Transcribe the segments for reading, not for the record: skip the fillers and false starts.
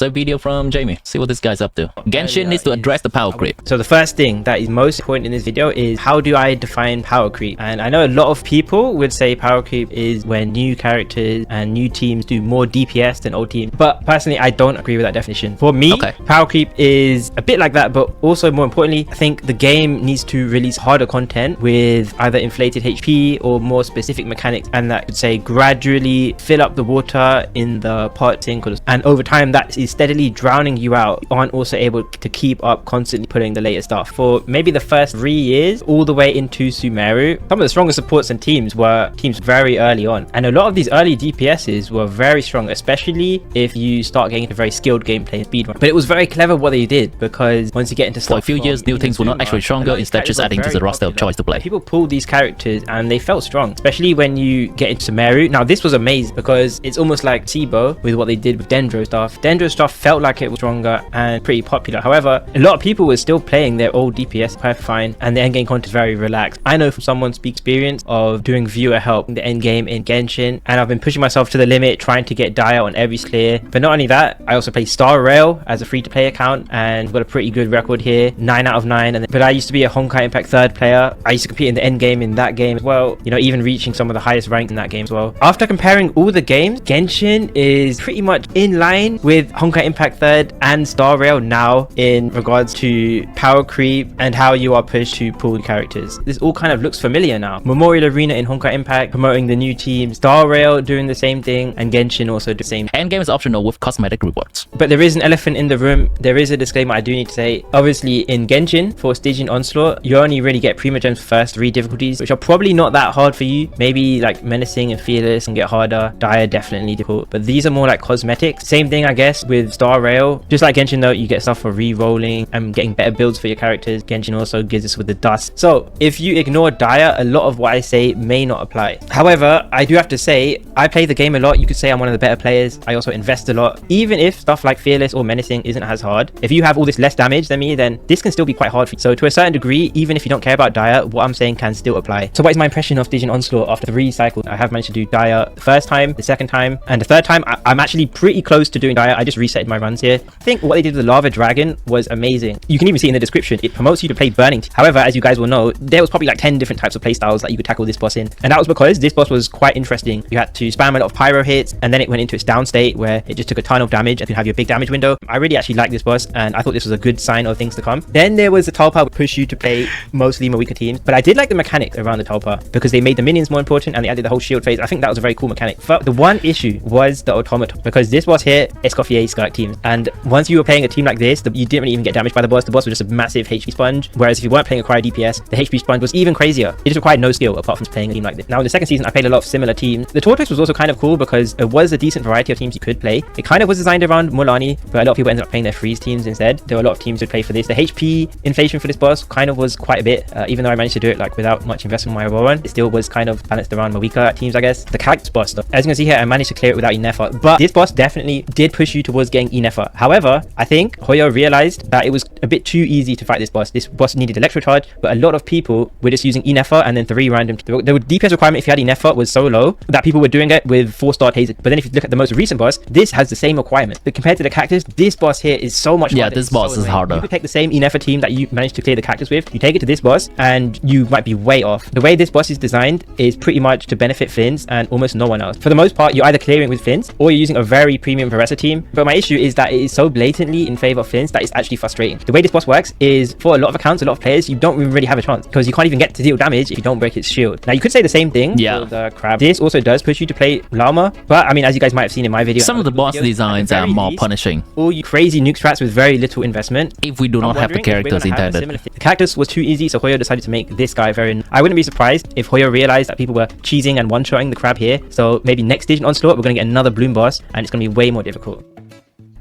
So video from Jamie. See what this guy's up to. Genshin needs to address the power creep. So the first thing that is most important in this video is how do I define power creep? And I know a lot of people would say power creep is when new characters and new teams do more DPS than old teams. But personally, I don't agree with that definition. For me, power creep is a bit like that, but also more importantly, I think the game needs to release harder content with either inflated HP or more specific mechanics, and that could say gradually fill up the water in the pot sink, and over time that is steadily drowning you out. You aren't also able to keep up constantly putting the latest stuff. For maybe the first 3 years all the way into Sumeru, some of the strongest supports and teams were teams very early on, and a lot of these early DPSs were very strong, especially if you start getting into very skilled gameplay and speedrun. But it was very clever what they did, because once you get into stuff, for a few years new things were not actually stronger, instead just adding to the roster of choice to play. People pulled these characters and they felt strong, especially when you get into Sumeru. Now this was amazing because it's almost like Sibo with what they did with Dendro stuff. Dendro stuff felt like it was stronger and pretty popular. However, a lot of people were still playing their old DPS perfectly fine, and the endgame content is very relaxed. I know from someone's experience of doing viewer help in the endgame in Genshin, and I've been pushing myself to the limit trying to get Dire on every Slayer. But not only that, I also play Star Rail as a free-to-play account and got a pretty good record here, 9 out of 9. But I used to be a Honkai Impact 3rd player. I used to compete in the endgame in that game as well, you know, even reaching some of the highest ranks in that game as well. After comparing all the games, Genshin is pretty much in line with Honkai Impact 3rd and Star Rail now in regards to power creep and how you are pushed to pull characters. This all kind of looks familiar now. Memorial Arena in Honkai Impact promoting the new team, Star Rail doing the same thing, and Genshin also the same. Endgame is optional with cosmetic rewards. But there is an elephant in the room. There is a disclaimer I do need to say. Obviously in Genshin for Stygian Onslaught, you only really get Primogem's first 3 difficulties, which are probably not that hard for you. Maybe like Menacing and Fearless can get harder. Dire definitely difficult, but these are more like cosmetics. Same thing I guess with Star Rail. Just like Genshin though, you get stuff for re-rolling and getting better builds for your characters. Genshin also gives us with the dust. So if you ignore Dire, a lot of what I say may not apply. However, I do have to say I play the game a lot. You could say I'm one of the better players. I also invest a lot. Even if stuff like Fearless or Menacing isn't as hard, if you have all this less damage than me, then this can still be quite hard for you. So to a certain degree, even if you don't care about Dire, what I'm saying can still apply. So what is my impression of Stygian Onslaught after 3 cycles? I have managed to do Dire the first time, the second time, and the third time I'm actually pretty close to doing Dire. I just resetted my runs here. I think what they did with the Lava Dragon was amazing. You can even see in the description, it promotes you to play Burning. However, as you guys will know, there was probably like 10 different types of playstyles that you could tackle this boss in, and that was because this boss was quite interesting. You had to spam a lot of pyro hits, and then it went into its down state where it just took a ton of damage and you have your big damage window. I really actually like this boss, and I thought this was a good sign of things to come. Then there was the Talpa, which pushed you to play mostly more weaker teams, but I did like the mechanics around the Talpa because they made the minions more important and they added the whole shield phase. I think that was a very cool mechanic. But the one issue was the automaton, because this boss here Escoffier Skirk teams, and once you were playing a team like this, you didn't really even get damaged by the boss. The boss was just a massive HP sponge, whereas if you weren't playing a cryo DPS, the HP sponge was even crazier. It just required no skill apart from playing a team like this. Now in the second season I played a lot of similar teams. The Tortoise was also kind of cool because it was a decent variety of teams you could play. It kind of was designed around Mulani, but a lot of people ended up playing their freeze teams instead. There were a lot of teams who play for this. The HP inflation for this boss kind of was quite a bit, even though I managed to do it like without much investment in my overall run. It still was kind of balanced around my weaker teams, I guess. The Cactus boss stuff, as you can see here, I managed to clear it without enough effort, but this boss definitely did push you towards getting enough effort. However, I think Hoyo realized that it was a bit too easy to fight this boss. This boss needed electro charge, but a lot of people were just using Eneffa and then 3 random. The DPS requirement if you had Eneffa was so low that people were doing it with 4-star taser. But then if you look at the most recent boss, this has the same requirement. But compared to the Cactus, this boss here is so much harder. Yeah, this boss is harder. You could take the same Eneffa team that you managed to clear the Cactus with, you take it to this boss, and you might be way off. The way this boss is designed is pretty much to benefit Finns and almost no one else. For the most part, you're either clearing with Finns or you're using a very premium Varesa team. But my issue is that it is so blatantly in favor of Finns that it's actually frustrating. The way this boss works is, for a lot of accounts, a lot of players, you don't really have a chance because you can't even get to deal damage if you don't break its shield. Now you could say the same thing for the crab. This also does push you to play Llama, but I mean, as you guys might have seen in my video, some of the boss designs are more punishing. All you crazy nuke strats with very little investment if we do not have the characters intended. The Cactus was too easy, so Hoyo decided to make this guy very... I wouldn't be surprised if Hoyo realized that people were cheesing and one-shotting the crab here, so maybe next Stygian Onslaught we're going to get another bloom boss and it's going to be way more difficult.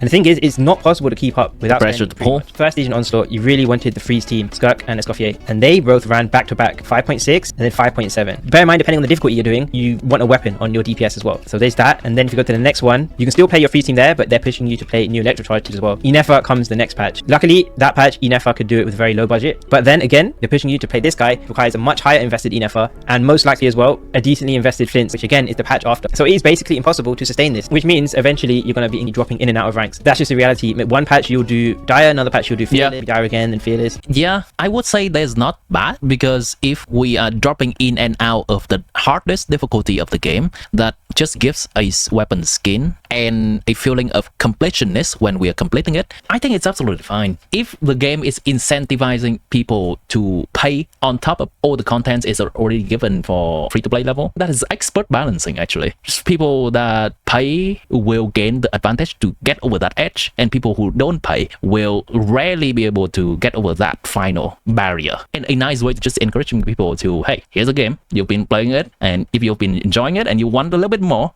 And the thing is, it's not possible to keep up without pressure to pull. First Stygian Onslaught, you really wanted the freeze team, Skirk and Escoffier, and they both ran back to back 5.6 and then 5.7. Bear in mind, depending on the difficulty you're doing, you want a weapon on your DPS as well. So there's that, and then if you go to the next one, you can still play your freeze team there, but they're pushing you to play new electro charges as well. Eneffa comes the next patch. Luckily, that patch, Eneffa could do it with very low budget, but then again, they're pushing you to play this guy, requires a much higher invested Eneffa, and most likely as well, a decently invested Flint, which again is the patch after. So it is basically impossible to sustain this, which means eventually you're going to be dropping in and out of rank. ranks. That's just the reality. One patch you'll do Dire, another patch you'll do Fearless, Dire again, then Fearless. Yeah, I would say that's not bad, because if we are dropping in and out of the hardest difficulty of the game, that just gives a weapon skin and a feeling of completionist when we are completing it, I think it's absolutely fine. If the game is incentivizing people to pay on top of all the contents is already given for free-to-play level, that is expert balancing actually. Just people that pay will gain the advantage to get over that edge, and people who don't pay will rarely be able to get over that final barrier. And a nice way to just encouraging people to, hey, here's a game, you've been playing it, and if you've been enjoying it and you want a little bit more,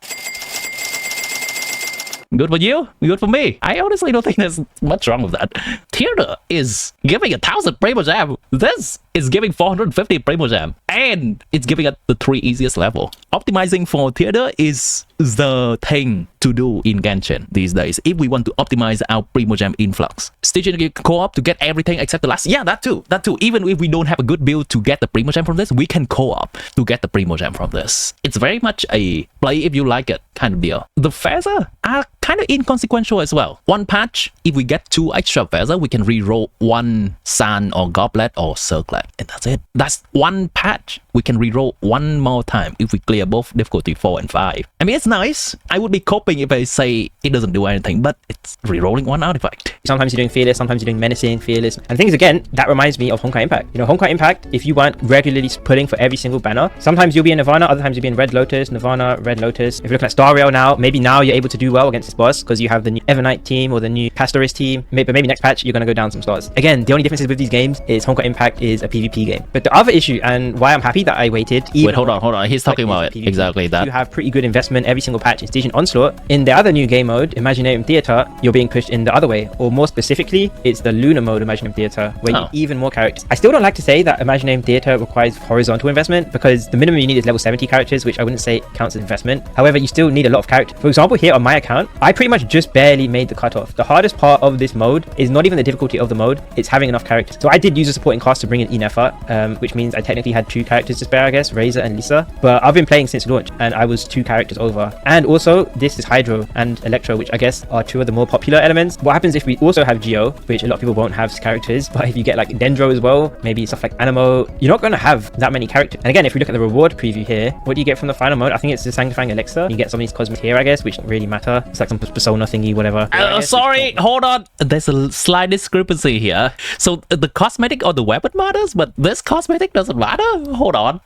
good for you, good for me. I honestly don't think there's much wrong with that. Theater is giving 1,000 Primogem. This is giving 450 Primogem. And it's giving it the 3 easiest level. Optimizing for theater is the thing to do in Genshin these days if we want to optimize our Primogem influx. Stygian co-op to get everything except the last. Yeah, that too. Even if we don't have a good build to get the Primogem from this, we can co-op to get the Primogem from this. It's very much a play if you like it kind of deal. The Feather are kind of inconsequential as well. One patch, if we get 2 extra Feather, we can reroll 1 Sand or Goblet or Circlet, and that's it. That's 1 patch. We can reroll 1 more time if we clear both difficulty 4 and 5. I mean, it's nice. I would be coping if I say it doesn't do anything, but it's rerolling 1 artifact. Sometimes you're doing Fearless, sometimes you're doing Menacing, Fearless. And things again, that reminds me of Honkai Impact. You know, Honkai Impact, if you weren't regularly pulling for every single banner, sometimes you'll be in Nirvana, other times you'll be in Red Lotus, Nirvana, Red Lotus. If you're looking at Star Rail now, maybe now you're able to do well against this boss because you have the new Evernight team or the new Pastoris team. But maybe next patch, you're going to go down some slots. Again, the only differences with these games is Honkai Impact is a PvP game. But the other issue, and why I'm happy that I waited... Wait, hold on. He's talking about it. PvP. Exactly that. You have pretty good investment every single patch in Stygian Onslaught. In the other new game mode, Imaginarium Theater, you're being pushed in the other way. Or more specifically, it's the Lunar mode Imaginarium Theater, where you have even more characters. I still don't like to say that Imaginarium Theater requires horizontal investment, because the minimum you need is level 70 characters, which I wouldn't say counts as investment. However, you still need a lot of characters. For example, here on my account, I pretty much just barely made the cutoff. The hardest part of this mode is not even the difficulty of the mode, it's having enough characters. So I did use a supporting cast to bring in Inefa, which means I technically had 2 characters to spare, I guess, Razor and Lisa. But I've been playing since launch, and I was 2 characters over. And also, this is Hydro and Electro, which I guess are 2 of the more popular elements. What happens if we also have Geo, which a lot of people won't have characters, but if you get like Dendro as well, maybe stuff like Anemo, you're not going to have that many characters. And again, if we look at the reward preview here, what do you get from the final mode? I think it's the Sanctifying Elixir. You get some of these cosmetics here, I guess, which don't really matter. It's like some persona thingy, whatever. Sorry, hold on. There's a slight discrepancy here. So the cosmetic or the weapon matters, but this cosmetic doesn't matter? Hold on.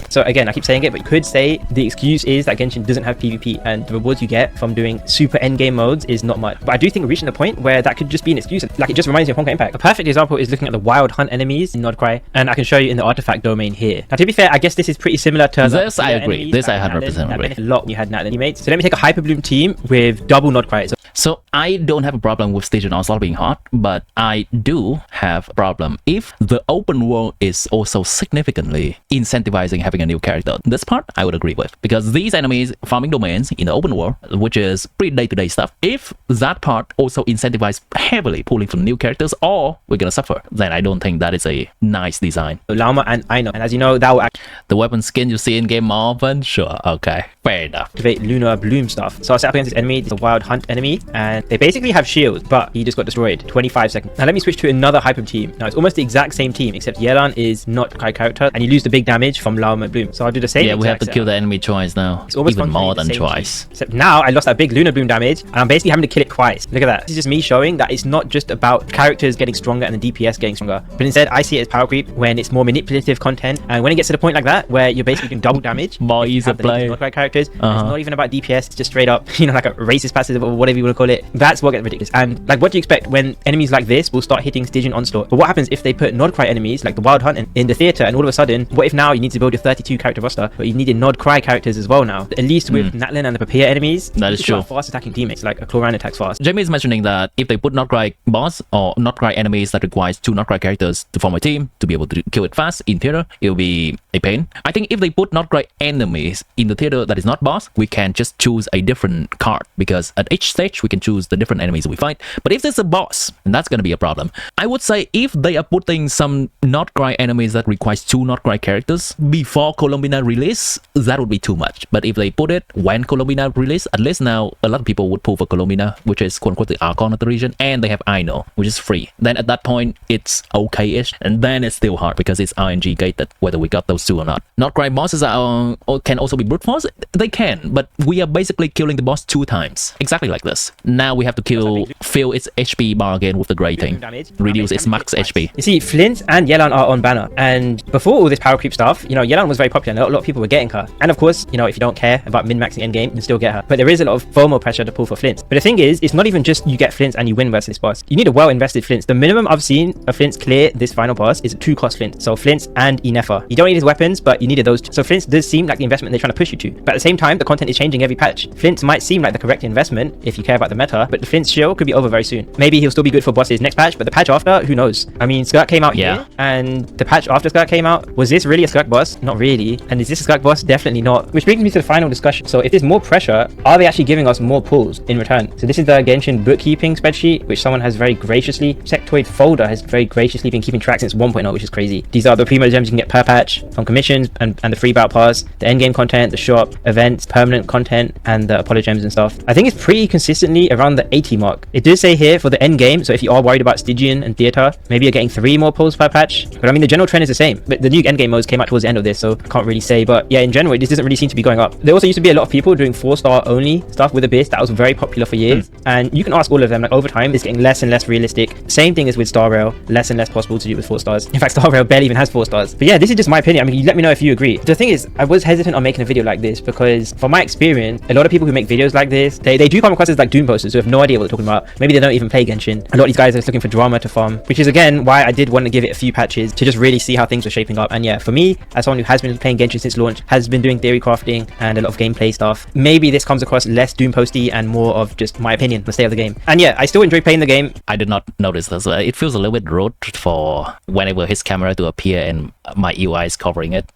So again, I keep saying it, but you could say the excuse is that Genshin doesn't have PvP, and the rewards you get from doing super endgame modes is not much. But I do think we're reaching a point where that could just be an excuse. Like, it just reminds me of Honkai Impact. A perfect example is looking at the wild hunt enemies in Nodcry, and I can show you in the artifact domain here. Now, to be fair, I guess this is pretty similar to this. I agree. This I 100% agree. A lot when you had Natlan teammates. So let me take a Hyper Bloom team with double Nodcry. So I don't have a problem with Stygian Onslaught being hard, but I do have a problem if the open world is also significantly incentivizing having a new character. This part I would agree with, because these enemies farming domains in the open world, which is pretty day-to-day stuff, if that part also incentivizes heavily pulling from new characters, or we're gonna suffer, then I don't think that is a nice design. Llama and Aino, and as you know, that will the weapon skin you see in game often, sure, okay, fair enough. Activate Lunar Bloom stuff. So I set up against this enemy, it's a wild hunt enemy, and they basically have shields, but he just got destroyed. 25 seconds. Now let me switch to another Hyper team. Now it's almost the exact same team, except Yelan is not Kai character, and you lose the big damage from Llama Bloom. So I'll do the same. Yeah, we have to kill the enemy twice now. It's almost even more than twice. Except now I lost that big Lunar Bloom damage, and I'm basically having to kill it twice. Look at that. This is just me showing that it's not just about characters getting stronger and the DPS getting stronger, but instead I see it as power creep when it's more manipulative content, and when it gets to the point like that where you're basically doing double damage, more easy play. Not right characters. It's not even about DPS. It's just straight up, you know, like a racist passive or whatever you want to call it. That's what gets ridiculous. And like, what do you expect when enemies like this will start hitting Stygian Onslaught? But what happens if they put Nodcry enemies like the Wild Hunt in the theater, and all of a sudden, what if now you need to build a 32 character roster, but you needed Nodcry characters as well now? At least with Natlan and the Papaya enemies, that is true. Fast attacking teammates, like a Cloran attacks fast. Jamie is mentioning that if they put Nodcry boss or Nodcry enemies that requires 2 Nodcry characters to form a team to be able to kill it fast in theater, it will be a pain. I think if they put Nodcry enemies in the theater that is not boss, we can just choose a different card, because at each stage we can choose the different enemies we fight. But if there's a boss, and that's gonna be a problem. I would say if they are putting some not great enemies that requires 2 not great characters before Colombina release, that would be too much. But if they put it when Colombina release, at least now a lot of people would pull for Colombina, which is quote unquote the Archon of the region, and they have Ino, which is free. Then at that point it's okay-ish, and then it's still hard because it's RNG gated whether we got those 2 or not. Not great bosses are can also be brute force. They can, but we are basically killing the boss 2 times, exactly like this. Now we have to fill its HP bar again with the grating, reduce its max HP. You see, Flint and Yelan are on banner, and before all this power creep stuff, you know, Yelan was very popular and a lot of people were getting her. And of course, you know, if you don't care about min-maxing endgame, you can still get her. But there is a lot of FOMO pressure to pull for Flint. But the thing is, it's not even just you get Flint and you win versus this boss. You need a well-invested Flint. The minimum I've seen of Flint clear this final boss is a 2-cost Flint. So Flint and Inefa. You don't need his weapons, but you needed those 2. So Flint does seem like the investment they're trying to push you to. But at the same time, the content is changing every patch. Flint might seem like the correct investment if you care about the meta, but the Flint's shield could be over very soon. Maybe he'll still be good for bosses next patch, but the patch after, who knows? I mean, Skirk came out here, and the patch after Skirk came out, was this really a Skirk boss? Not really. And is this a Skirk boss? Definitely not. Which brings me to the final discussion. So if there's more pressure, are they actually giving us more pulls in return? So this is the Genshin bookkeeping spreadsheet, which someone has very graciously, Sectoid Folder has very graciously been keeping track since 1.0, which is crazy. These are the Primogems you can get per patch from commissions and the free battle pass, the endgame content, the shop, events, permanent content, and the Apologems and stuff. I think it's pretty consistently around the 80 mark. It does say here for the end game, so if you are worried about Stygian and Theater, maybe you're getting 3 more pulls per patch. But I mean, the general trend is the same. But the new endgame modes came out towards the end of this, so I can't really say. But yeah, in general, this doesn't really seem to be going up. There also used to be a lot of people doing 4-star only stuff with Abyss that was very popular for years. And you can ask all of them, like over time, it's getting less and less realistic. Same thing as with Star Rail, less and less possible to do with 4 stars. In fact, Star Rail barely even has 4 stars. But yeah, this is just my opinion. I mean, you let me know if you agree. The thing is, I was hesitant on making a video like this because from my experience, a lot of people who make videos like this, they do come across as like Doom posters who have no idea what they're talking about. Maybe they don't even play Genshin. A lot of these guys are just looking for drama to farm, which is again why I did want to give it a few patches to just really see how things were shaping up. And yeah, for me, as someone who has been playing Genshin since launch, has been doing theory crafting and a lot of gameplay stuff, maybe this comes across less Doom posty and more of just my opinion, the state of the game. And yeah, I still enjoy playing the game. I did not notice this. It feels a little bit rude for whenever his camera to appear and my UI is covering it.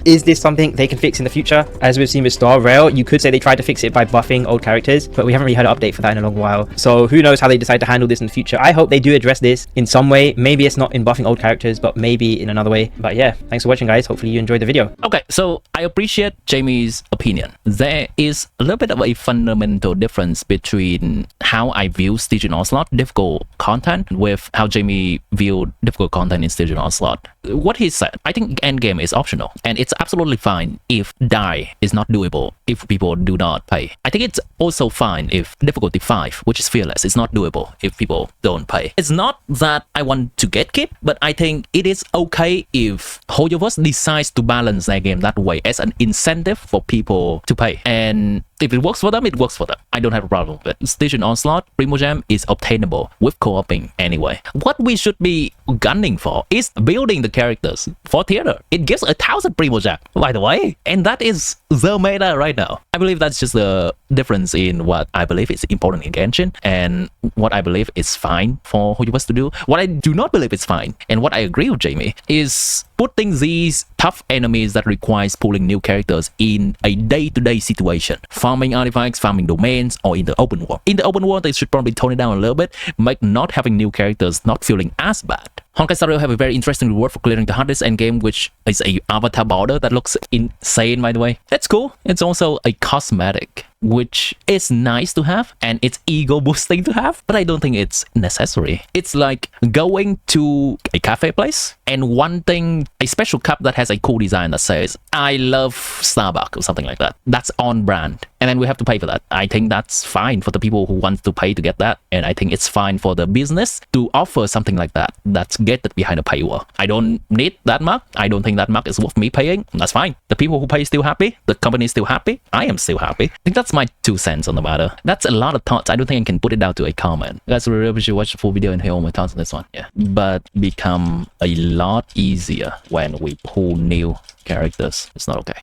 Is this something they can fix in the future? As we've seen with Star Rail, you could say they tried to fix it by buffing old characters, but we haven't really had an update for that in a long while. So who knows how they decide to handle this in the future. I hope they do address this in some way. Maybe it's not in buffing old characters, but maybe in another way. But yeah, thanks for watching, guys. Hopefully you enjoyed the video. Okay, so I appreciate Jamie's opinion. There is a little bit of a fundamental difference between how I view Stygian Onslaught difficult content with how Jamie viewed difficult content in Stygian Onslaught. What he said, I think endgame is optional, and it's absolutely fine if die is not doable if people do not pay. I think it's also fine if difficulty 5, which is fearless, is not doable if people don't pay. It's not that I want to gatekeep, but I think it is okay if Hoyoverse decides to balance their game that way as an incentive for people to pay. And if it works for them, it works for them. I don't have a problem with it. Stygian Onslaught, Primogem is obtainable with co-oping anyway. What we should be gunning for is building the characters for theater. It gives 1,000 Primogem, by the way. And that is the meta right now. I believe that's just the difference in what I believe is important in Genshin and what I believe is fine for Hoyoverse to do. What I do not believe is fine, and what I agree with Jamie, is putting these tough enemies that requires pulling new characters in a day-to-day situation. Farming artifacts, farming domains, or in the open world. In the open world, they should probably tone it down a little bit, make not having new characters not feeling as bad. Honkai Star Rail have a very interesting reward for clearing the hardest endgame, which is a avatar border that looks insane, by the way. That's cool. It's also a cosmetic, which is nice to have, and it's ego boosting to have, but I don't think it's necessary. It's like going to a cafe place and wanting a special cup that has a cool design that says, I love Starbucks or something like that. That's on brand. And then we have to pay for that. I think that's fine for the people who want to pay to get that. And I think it's fine for the business to offer something like that that's gated behind a paywall. I don't need that mark. I don't think that mark is worth me paying. That's fine. The people who pay still happy. The company is still happy. I am still happy. I think that's my 2 cents on the matter. That's a lot of thoughts. I don't think I can put it down to a comment. You guys really should watch the full video and hear all my thoughts on this one. Yeah. But become a lot easier when we pull new characters. It's not okay.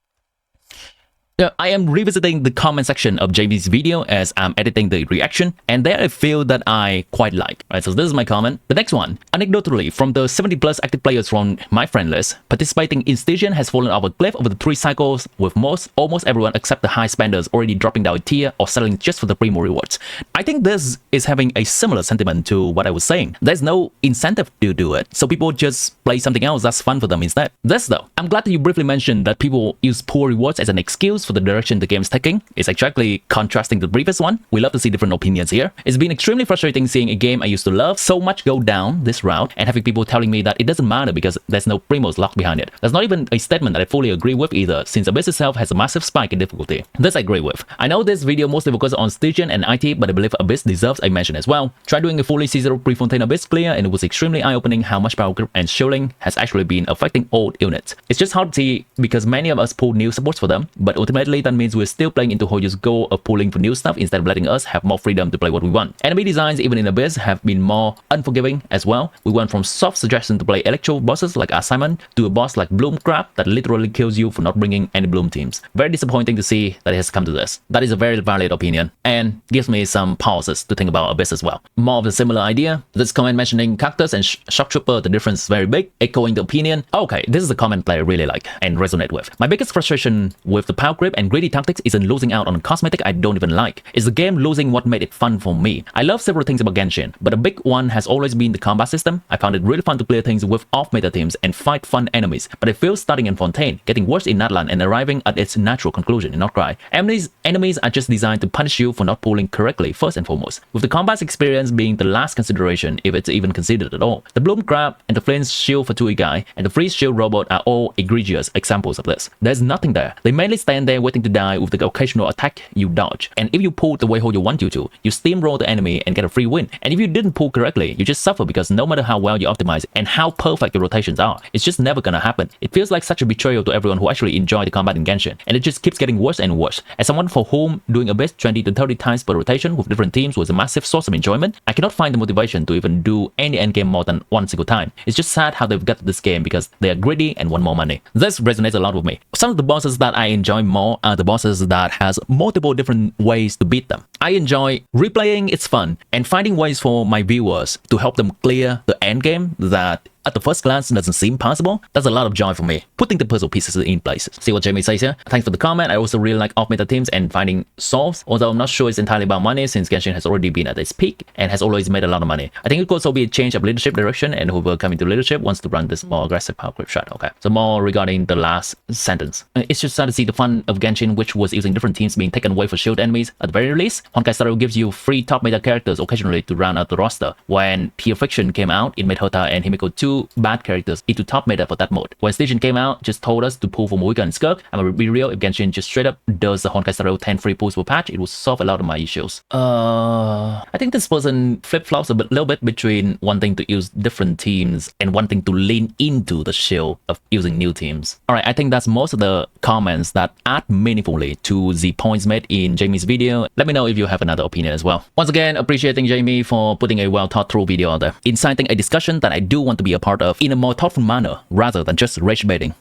Yeah, I am revisiting the comment section of Jamie's video as I'm editing the reaction, and there I feel that I quite like. Right, so this is my comment. The next one. Anecdotally, from the 70 plus active players from my friend list, participating in Stygian has fallen off a cliff over the 3 cycles, with almost everyone except the high spenders already dropping down a tier or selling just for the primo rewards. I think this is having a similar sentiment to what I was saying. There's no incentive to do it, so people just play something else that's fun for them instead. This though, I'm glad that you briefly mentioned that people use poor rewards as an excuse for the direction the game is taking. It's exactly contrasting the previous one. We love to see different opinions here. It's been extremely frustrating seeing a game I used to love so much go down this route and having people telling me that it doesn't matter because there's no primos locked behind it. That's not even a statement that I fully agree with either, since Abyss itself has a massive spike in difficulty. This I agree with. I know this video mostly focuses on Stygian and IT, but I believe Abyss deserves a mention as well. Tried doing a fully C0 Prefontaine Abyss clear and it was extremely eye-opening how much Powercreep and shielding has actually been affecting old units. It's just hard to see because many of us pull new supports for them, but ultimately that means we're still playing into Hoyo's goal of pulling for new stuff instead of letting us have more freedom to play what we want. Enemy designs even in Abyss have been more unforgiving as well. We went from soft suggestion to play electro bosses like Simon to a boss like Bloomcrab that literally kills you for not bringing any Bloom teams. Very disappointing to see that it has come to this. That is a very valid opinion and gives me some pauses to think about Abyss as well. More of a similar idea. This comment mentioning Cactus and Shock Trooper, the difference is very big, echoing the opinion. Okay, this is a comment that I really like and resonate with. My biggest frustration with the Powercreep and greedy tactics isn't losing out on a cosmetic I don't even like. It's the game losing what made it fun for me. I love several things about Genshin, but a big one has always been the combat system. I found it really fun to clear things with off-meta teams and fight fun enemies, but I feel starting in Fontaine, getting worse in Natlan and arriving at its natural conclusion in Outcry. Enemies are just designed to punish you for not pulling correctly first and foremost, with the combat experience being the last consideration if it's even considered at all. The Bloom Crab and the Flame's Shield Fatui guy and the Freeze Shield robot are all egregious examples of this. There's nothing there. They mainly stand there waiting to die with the occasional attack you dodge, and if you pull the way Hoyo want you to, you steamroll the enemy and get a free win, and if you didn't pull correctly, you just suffer because no matter how well you optimize and how perfect your rotations are, it's just never gonna happen. It feels like such a betrayal to everyone who actually enjoy the combat in Genshin, and it just keeps getting worse and worse. As someone for whom doing Abyss 20 to 30 times per rotation with different teams was a massive source of enjoyment, I cannot find the motivation to even do any endgame more than one single time. It's just sad how they've got to this game because they are greedy and want more money. This resonates a lot with me. Some of the bosses that I enjoy more are the bosses that has multiple different ways to beat them. I enjoy replaying, it's fun, and finding ways for my viewers to help them clear the endgame that at the first glance doesn't seem possible. That's a lot of joy for me, putting the puzzle pieces in place. See what Jamie says here? Thanks for the comment. I also really like off-meta teams and finding solves, although I'm not sure it's entirely about money since Genshin has already been at its peak and has always made a lot of money. I think it could also be a change of leadership direction and whoever coming to leadership wants to run this more aggressive Powercreep strat. Okay, so more regarding the last sentence. It's just sad to see the fun of Genshin, which was using different teams being taken away for shield enemies. At the very least, Honkai Star Rail gives you free top meta characters occasionally to round out the roster. When Pure Fiction came out, it made Hota and Himiko 2 bad characters into top meta for that mode. When Stygian came out, just told us to pull for Moika and Skirk. I'm gonna be real, if Genshin just straight up does the Honkai Star Rail 10 free pulls per patch, it will solve a lot of my issues. I think this person flip-flops a little bit between wanting to use different teams and wanting to lean into the shield of using new teams. Alright, I think that's most of the comments that add meaningfully to the points made in Jamie's video. Let me know if you have another opinion as well. Once again, appreciating Jamie for putting a well thought through video out there, inciting a discussion that I do want to be a part of in a more thoughtful manner rather than just rage baiting.